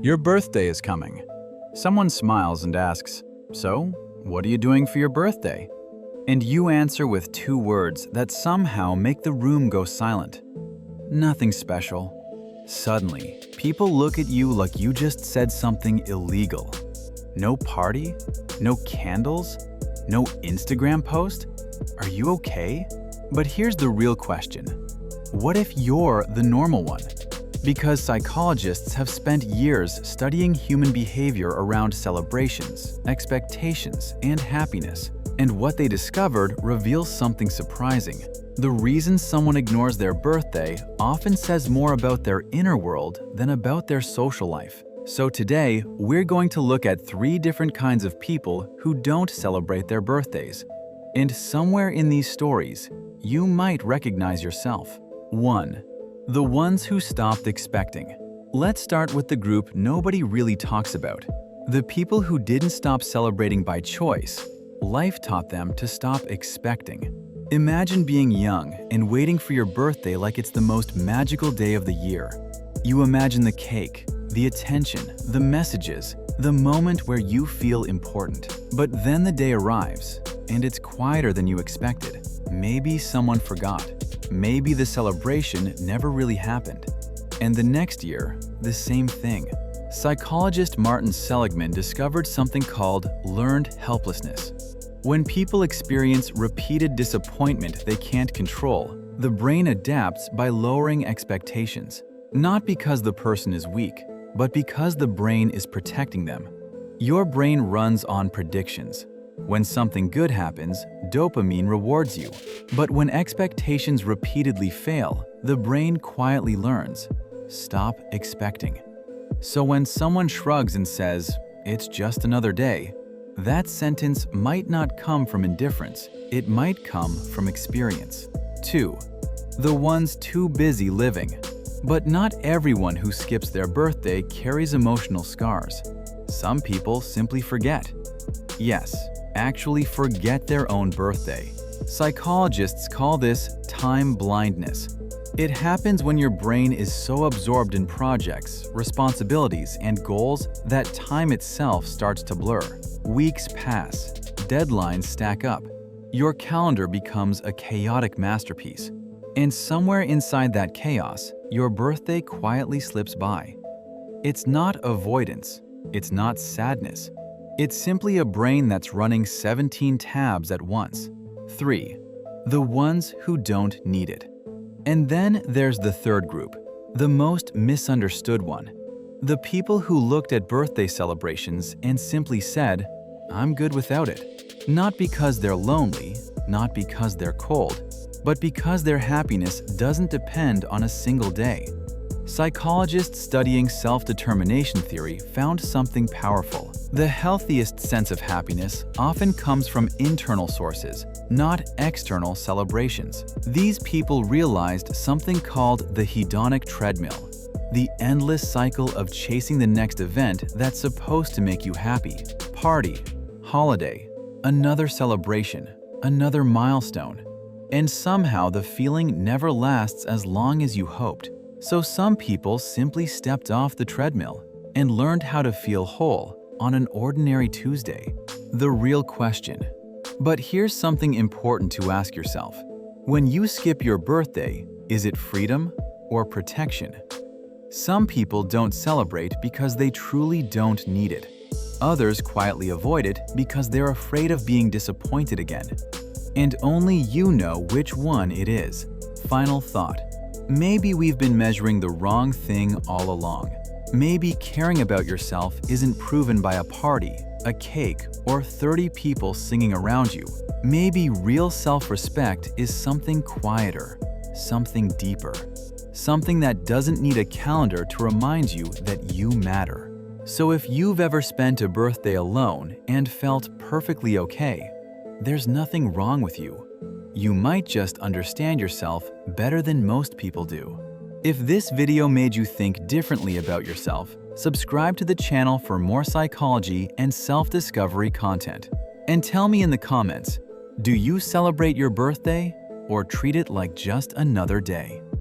Your birthday is coming. Someone smiles and asks, "So, what are you doing for your birthday?" And you answer with two words that somehow make the room go silent. Nothing special. Suddenly, people look at you like you just said something illegal. No party? No candles? No Instagram post? Are you okay? But here's the real question. What if you're the normal one? Because psychologists have spent years studying human behavior around celebrations, expectations, and happiness. And what they discovered reveals something surprising. The reason someone ignores their birthday often says more about their inner world than about their social life. So today, we're going to look at 3 different kinds of people who don't celebrate their birthdays. And somewhere in these stories, you might recognize yourself. 1. The ones who stopped expecting. Let's start with the group nobody really talks about. The people who didn't stop celebrating by choice. Life taught them to stop expecting. Imagine being young and waiting for your birthday like it's the most magical day of the year. You imagine the cake, the attention, the messages, the moment where you feel important. But then the day arrives, and it's quieter than you expected. Maybe someone forgot. Maybe the celebration never really happened. And the next year, the same thing. Psychologist Martin Seligman discovered something called learned helplessness. When people experience repeated disappointment they can't control, the brain adapts by lowering expectations. Not because the person is weak, but because the brain is protecting them. Your brain runs on predictions. When something good happens, dopamine rewards you. But when expectations repeatedly fail, the brain quietly learns, stop expecting. So when someone shrugs and says, "It's just another day," that sentence might not come from indifference, it might come from experience. 2. The ones too busy living. But not everyone who skips their birthday carries emotional scars. Some people simply forget. Yes, actually forget their own birthday. Psychologists call this time blindness. It happens when your brain is so absorbed in projects, responsibilities, and goals that time itself starts to blur. Weeks pass, deadlines stack up. Your calendar becomes a chaotic masterpiece. And somewhere inside that chaos, your birthday quietly slips by. It's not avoidance. It's not sadness. It's simply a brain that's running 17 tabs at once. 3. The ones who don't need it. And then there's the third group, the most misunderstood one. The people who looked at birthday celebrations and simply said, "I'm good without it." Not because they're lonely, not because they're cold, but because their happiness doesn't depend on a single day. Psychologists studying self-determination theory found something powerful. The healthiest sense of happiness often comes from internal sources, not external celebrations. These people realized something called the hedonic treadmill, the endless cycle of chasing the next event that's supposed to make you happy. Party, holiday, another celebration, another milestone. And somehow the feeling never lasts as long as you hoped. So some people simply stepped off the treadmill and learned how to feel whole on an ordinary Tuesday. The real question. But here's something important to ask yourself. When you skip your birthday, is it freedom or protection? Some people don't celebrate because they truly don't need it. Others quietly avoid it because they're afraid of being disappointed again. And only you know which one it is. Final thought. Maybe we've been measuring the wrong thing all along. Maybe caring about yourself isn't proven by a party, a cake, or 30 people singing around you. Maybe real self-respect is something quieter, something deeper, something that doesn't need a calendar to remind you that you matter. So if you've ever spent a birthday alone and felt perfectly okay, there's nothing wrong with you. You might just understand yourself better than most people do. If this video made you think differently about yourself, subscribe to the channel for more psychology and self-discovery content. And tell me in the comments, do you celebrate your birthday or treat it like just another day?